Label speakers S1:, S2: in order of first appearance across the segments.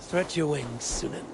S1: Stretch your wings, Sunan.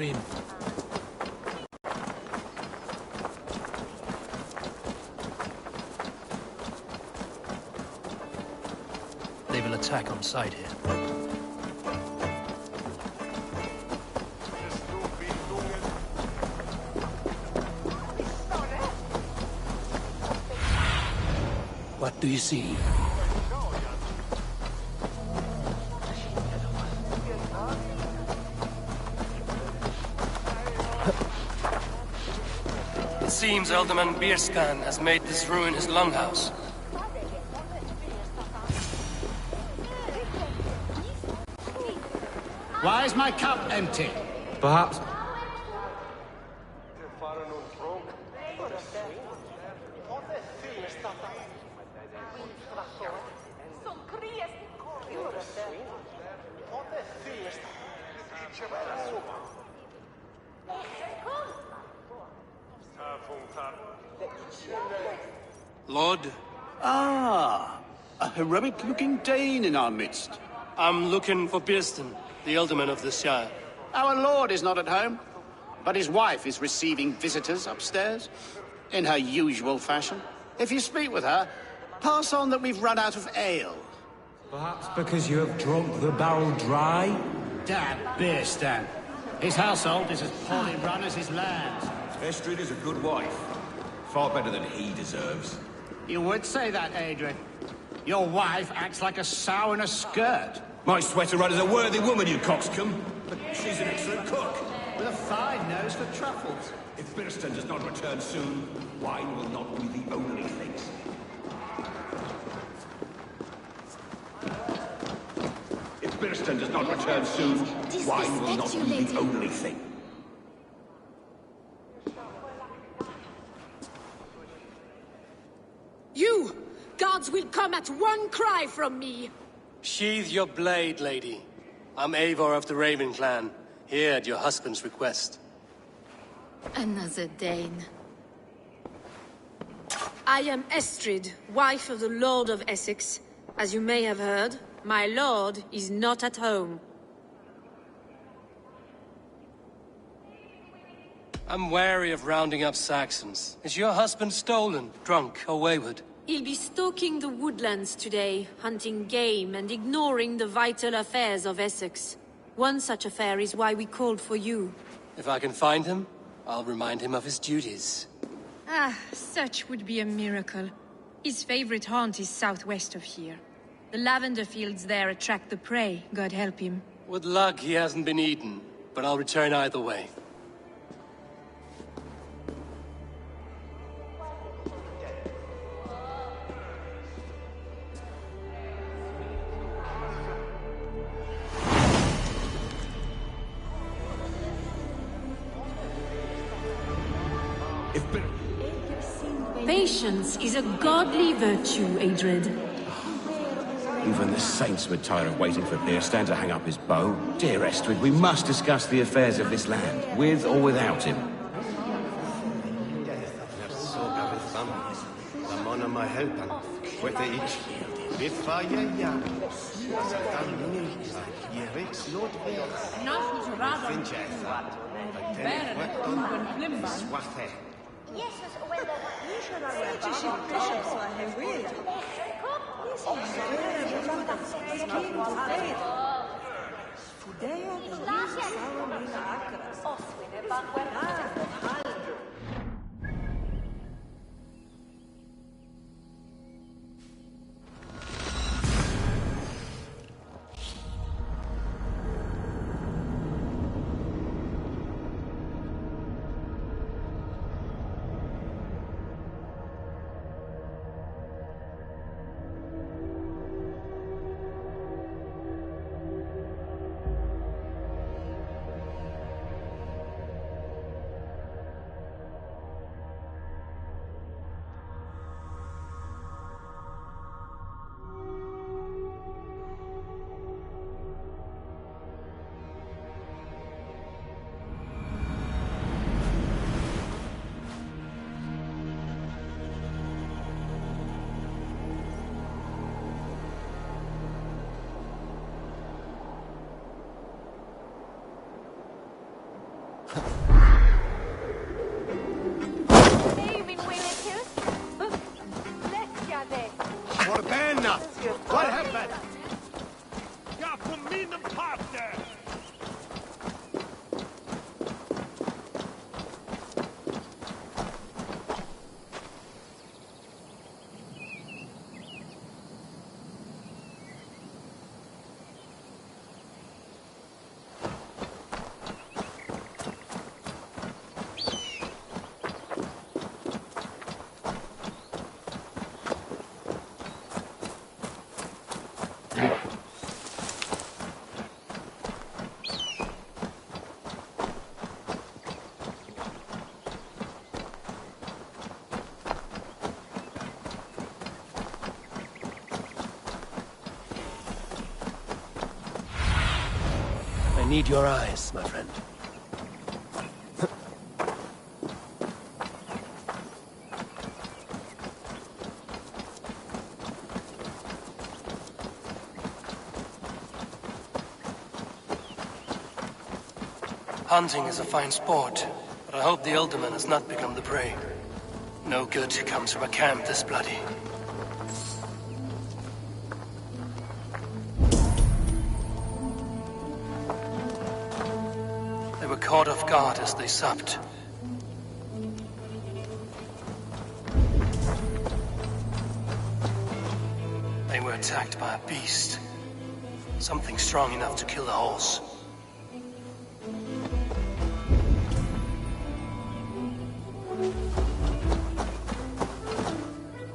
S2: Friend. They will attack on sight here.
S1: What do you see?
S3: It seems Alderman Bierskan has made this ruin his longhouse.
S4: Why is my cup empty?
S2: Perhaps...
S3: Lord?
S4: Ah, a heroic-looking Dane in our midst.
S3: I'm looking for Bierston, the alderman of the Shire.
S4: Our lord is not at home, but his wife is receiving visitors upstairs, in her usual fashion. If you speak with her, pass on that we've run out of ale.
S5: Perhaps because you have drunk the barrel dry?
S4: Damn Bierstan. His household is as poorly run as his lands.
S5: Estrid is a good wife.
S6: Far better than he deserves.
S4: You would say that, Adrian. Your wife acts like a sow in a skirt.
S6: My sweater runner's a worthy woman, you coxcomb. But she's an excellent cook.
S4: With a fine nose for truffles.
S6: If Birston does not return soon, wine will not be the only thing. If Birston does not return soon, wine will not be the only thing.
S7: You! Guards will come at one cry from me!
S3: Sheathe your blade, lady. I'm Eivor of the Raven clan, here at your husband's request.
S7: Another Dane. I am Estrid, wife of the Lord of Essex. As you may have heard, my lord is not at home.
S3: I'm wary of rounding up Saxons. Is your husband stolen, drunk, or wayward?
S7: He'll be stalking the woodlands today, hunting game and ignoring the vital affairs of Essex. One such affair is why we called for you.
S3: If I can find him, I'll remind him of his duties.
S7: Ah, such would be a miracle. His favorite haunt is southwest of here. The lavender fields there attract the prey, God help him.
S3: With luck, he hasn't been eaten, but I'll return either way.
S7: Patience is a godly virtue, Adred.
S6: Even the saints would tire of waiting for Birstan to hang up his bow. Dear Estrid, we must discuss the affairs of this land, with or without him.
S3: I need your eyes, my friend. Hunting is a fine sport, but I hope the Alderman has not become the prey. No good comes from a camp this bloody. They were caught off guard as they supped. attacked by a beast. Something strong enough to kill a horse.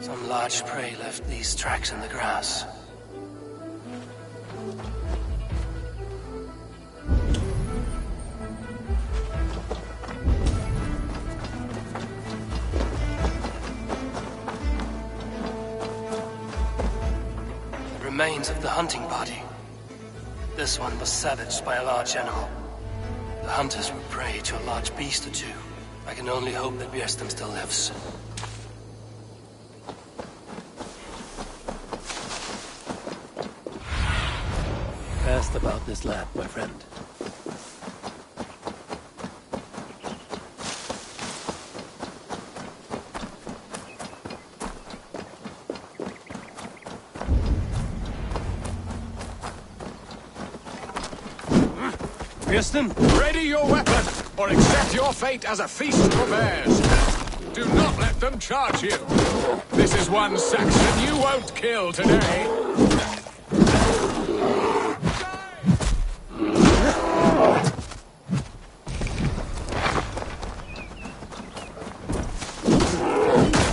S3: Some large prey left these tracks in the grass. Remains of the hunting party. This one was savaged by a large animal. The hunters were prey to a large beast or two. I can only hope that Björsten still lives.
S1: Asked about this lad, my friend.
S3: Björsten?
S8: Ready your weapon, or accept your fate as a feast for bears. Do not let them charge you. This is one Saxon you won't kill today.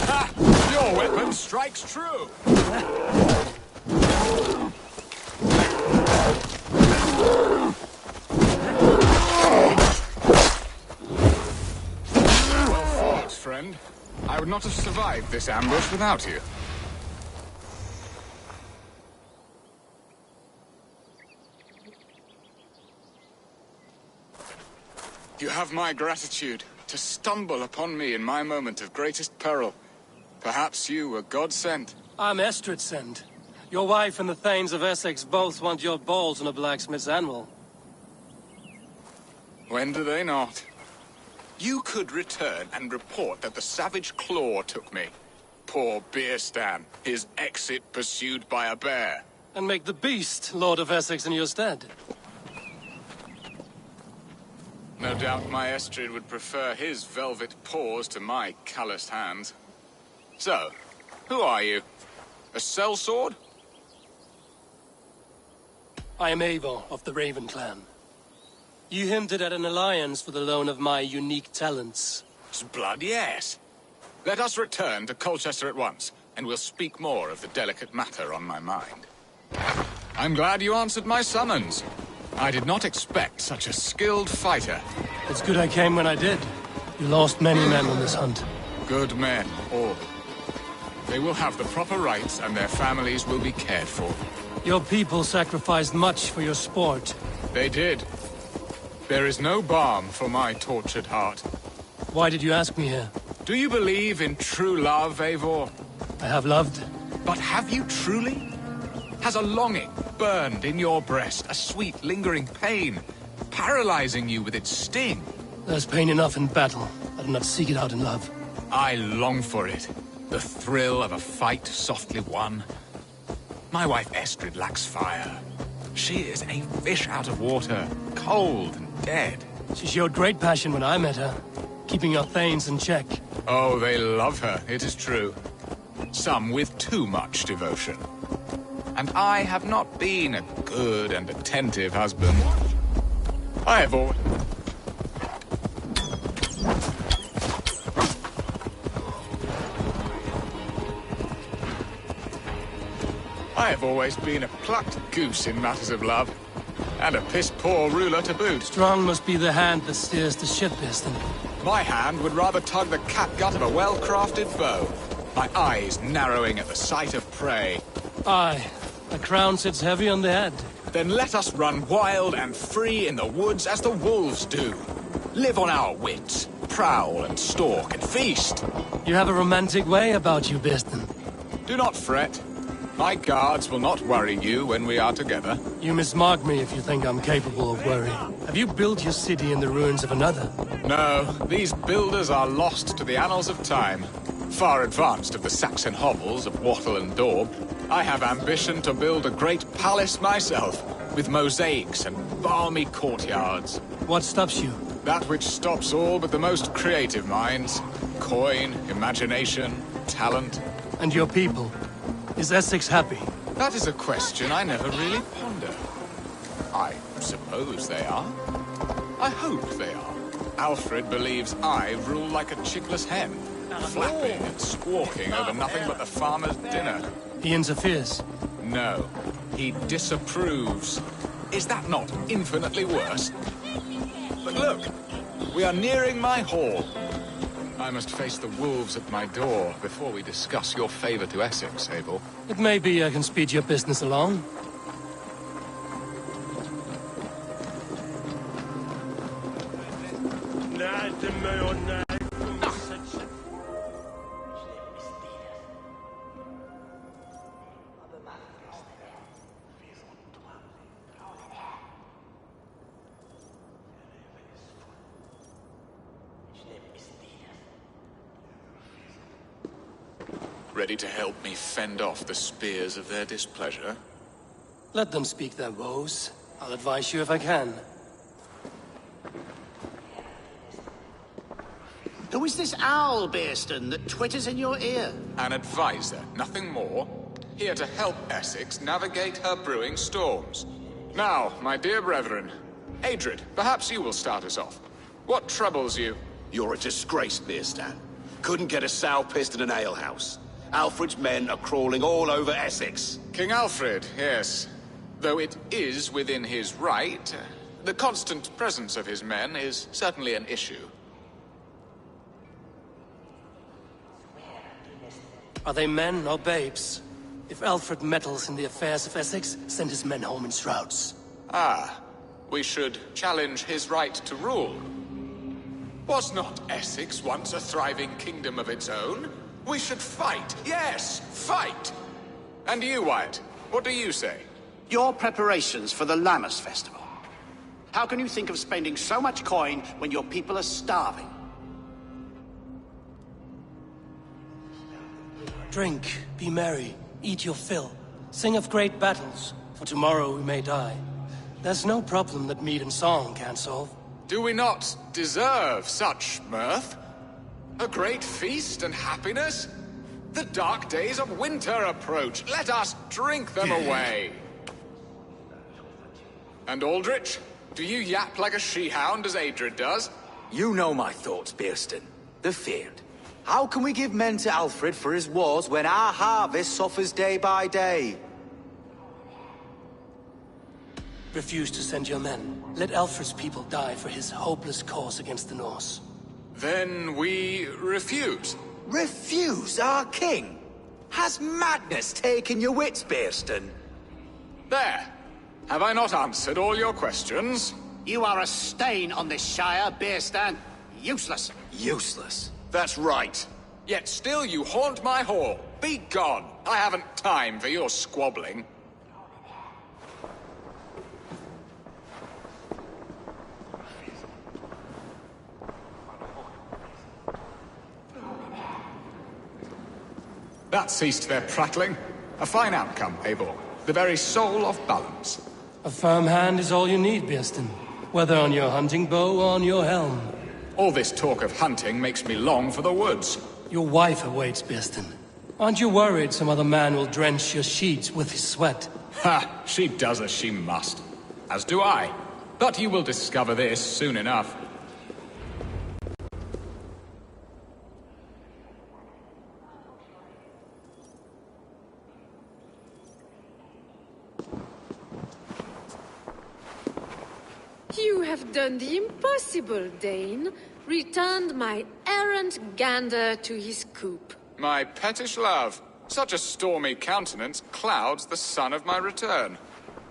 S8: Ha! Your weapon strikes true. I would not have survived this ambush without you. You have my gratitude to stumble upon me in my moment of greatest peril. Perhaps you were God-sent.
S3: I'm Estrid sent. Your wife and the Thanes of Essex both want your balls on a blacksmith's anvil.
S8: When do they not? You could return and report that the savage claw took me. Poor Björsten, his exit pursued by a bear.
S3: And make the beast Lord of Essex in your stead.
S8: No doubt my Estrid would prefer his velvet paws to my calloused hands. So, who are you? A sellsword?
S3: I am Eivor of the Raven clan. You hinted at an alliance for the loan of my unique talents.
S8: Blood, yes. Let us return to Colchester at once, and we'll speak more of the delicate matter on my mind. I'm glad you answered my summons. I did not expect such a skilled fighter.
S3: It's good I came when I did. You lost many men on this hunt.
S8: Good men, all. They will have the proper rights, and their families will be cared for.
S3: Your people sacrificed much for your sport.
S8: They did. There is no balm for my tortured heart.
S3: Why did you ask me here?
S8: Do you believe in true love, Eivor?
S3: I have loved.
S8: But have you truly? Has a longing burned in your breast, a sweet, lingering pain, paralyzing you with its sting?
S3: There's pain enough in battle. I do not seek it out in love.
S8: I long for it. The thrill of a fight softly won. My wife Estrid lacks fire. She is a fish out of water, cold and dead.
S3: She showed great passion when I met her, keeping your Thanes in check.
S8: Oh, they love her, it is true. Some with too much devotion. And I have not been a good and attentive husband. I have always... I have always been a plucked goose in matters of love. And a piss-poor ruler to boot.
S3: Strong must be the hand that steers the ship, Björsten.
S8: My hand would rather tug the catgut of a well-crafted bow. My eyes narrowing at the sight of prey.
S3: Aye, a crown sits heavy on the head.
S8: Then let us run wild and free in the woods as the wolves do. Live on our wits, prowl and stalk and feast.
S3: You have a romantic way about you, Björsten.
S8: Do not fret. My guards will not worry you when we are together.
S3: You mismark me if you think I'm capable of worry. Have you built your city in the ruins of another?
S8: No, these builders are lost to the annals of time. Far advanced of the Saxon hovels of Wattle and Daub, I have ambition to build a great palace myself, with mosaics and balmy courtyards.
S3: What stops you?
S8: That which stops all but the most creative minds. Coin, imagination, talent.
S3: And your people? Is Essex happy?
S8: That is a question I never really ponder. I suppose they are. I hope they are. Alfred believes I rule like a chickless hen, flapping and squawking over nothing but the farmer's dinner.
S3: He interferes.
S8: No, he disapproves. Is that not infinitely worse? But look, we are nearing my hall. I must face the wolves at my door before we discuss your favor to Essex, Abel.
S3: It may be I can speed your business along.
S8: Ready to help me fend off the spears of their displeasure?
S3: Let them speak their woes. I'll advise you if I can.
S4: Who is this owl, Bearston, that twitters in your ear?
S8: An advisor, nothing more. Here to help Essex navigate her brewing storms. Now, my dear brethren, Adrid, perhaps you will start us off. What troubles you?
S6: You're a disgrace, Beerstan. Couldn't get a sow pissed in an alehouse. Alfred's men are crawling all over Essex.
S8: King Alfred, yes. Though it is within his right, the constant presence of his men is certainly an issue.
S3: Are they men or babes? If Alfred meddles in the affairs of Essex, send his men home in shrouds.
S8: Ah, we should challenge his right to rule. Was not Essex once a thriving kingdom of its own? We should fight, yes, fight! And you, Wyatt, what do you say?
S4: Your preparations for the Lammas festival. How can you think of spending so much coin when your people are starving?
S3: Drink, be merry, eat your fill, sing of great battles, for tomorrow we may die. There's no problem that mead and song can't solve.
S8: Do we not deserve such mirth? A great feast and happiness? The dark days of winter approach. Let us drink them away. And Aldrich, do you yap like a she-hound as Adrid does?
S9: You know my thoughts, Bearston. The feared. How can we give men to Alfred for his wars when our harvest suffers day by day?
S3: Refuse to send your men. Let Alfred's people die for his hopeless cause against the Norse.
S8: Then we refuse.
S9: Refuse our king? Has madness taken your wits, Bearston?
S8: There. Have I not answered all your questions?
S4: You are a stain on this shire, Bearstan. Useless.
S9: Useless.
S6: That's right.
S8: Yet still you haunt my hall. Be gone. I haven't time for your squabbling. That ceased their prattling. A fine outcome, Eivor. The very soul of balance.
S3: A firm hand is all you need, Bearston. Whether on your hunting bow or on your helm.
S8: All this talk of hunting makes me long for the woods.
S3: Your wife awaits, Bearston. Aren't you worried some other man will drench your sheets with his sweat?
S8: Ha! She does as she must. As do I. But you will discover this soon enough.
S7: You have done the impossible, Dane. Returned my errant gander to his coop.
S8: My pettish love. Such a stormy countenance clouds the sun of my return.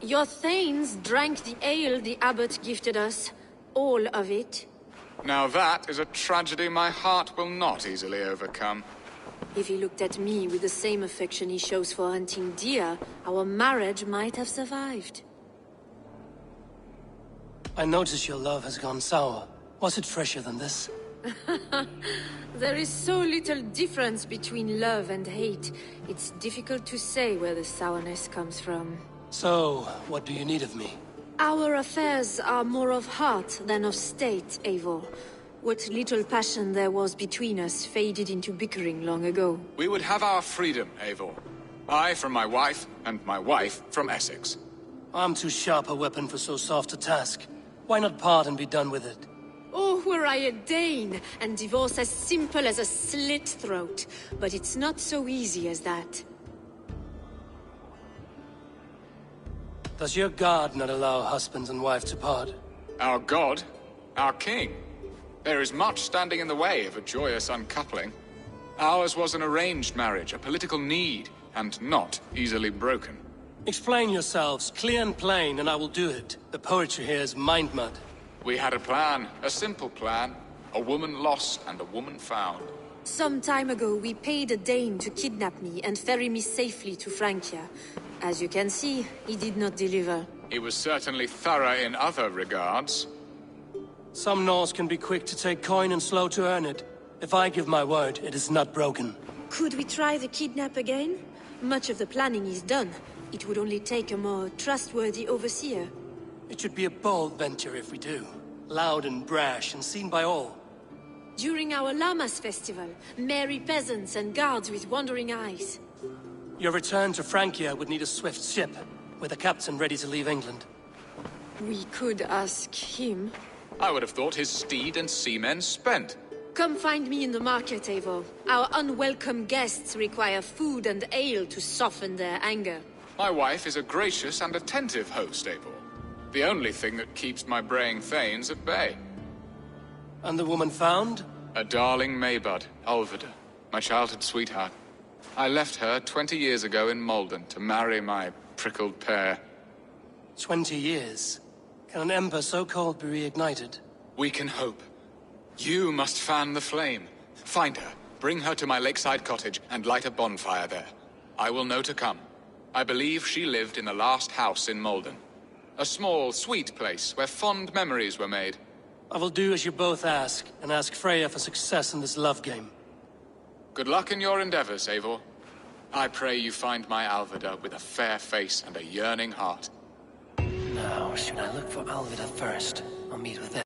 S7: Your thanes drank the ale the abbot gifted us. All of it.
S8: Now that is a tragedy my heart will not easily overcome.
S7: If he looked at me with the same affection he shows for hunting deer, our marriage might have survived.
S3: I notice your love has gone sour. Was it fresher than this?
S7: There is so little difference between love and hate. It's difficult to say where the sourness comes from.
S3: So, what do you need of me?
S7: Our affairs are more of heart than of state, Eivor. What little passion there was between us faded into bickering long ago.
S8: We would have our freedom, Eivor. I from my wife, and my wife from Essex.
S3: I'm too sharp a weapon for so soft a task. Why not part and be done with it?
S10: Oh, were I a Dane, and divorce as simple as a slit throat. But it's not so easy as that.
S3: Does your god not allow husband and wife to part?
S8: Our god? Our king? There is much standing in the way of a joyous uncoupling. Ours was an arranged marriage, a political need, and not easily broken.
S3: Explain yourselves, clear and plain, and I will do it. The poetry here is mind mud.
S8: We had a plan, a simple plan. A woman lost and a woman found.
S10: Some time ago, we paid a Dane to kidnap me and ferry me safely to Francia. As you can see, he did not deliver.
S8: He was certainly thorough in other regards.
S3: Some Norse can be quick to take coin and slow to earn it. If I give my word, it is not broken.
S10: Could we try the kidnap again? Much of the planning is done. It would only take a more trustworthy overseer.
S3: It should be a bold venture if we do. Loud and brash and seen by all.
S10: During our Llamas festival, merry peasants and guards with wandering eyes.
S3: Your return to Francia would need a swift ship, with a captain ready to leave England.
S10: We could ask him.
S8: I would have thought his steed and seamen spent.
S10: Come find me in the market, Eivor. Our unwelcome guests require food and ale to soften their anger.
S8: My wife is a gracious and attentive host, Eivor. The only thing that keeps my braying thanes at bay.
S3: And the woman found?
S8: A darling Maybud, Alvida, my childhood sweetheart. I left her 20 years ago in Malden to marry my prickled pear.
S3: 20 years? Can an ember so cold be reignited?
S8: We can hope. You must fan the flame. Find her, bring her to my lakeside cottage, and light a bonfire there. I will know to come. I believe she lived in the last house in Malden. A small, sweet place where fond memories were made.
S3: I will do as you both ask, and ask Freya for success in this love game.
S8: Good luck in your endeavors, Eivor. I pray you find my Alvida with a fair face and a yearning heart.
S3: Now, should I look for Alvida first, or meet with them?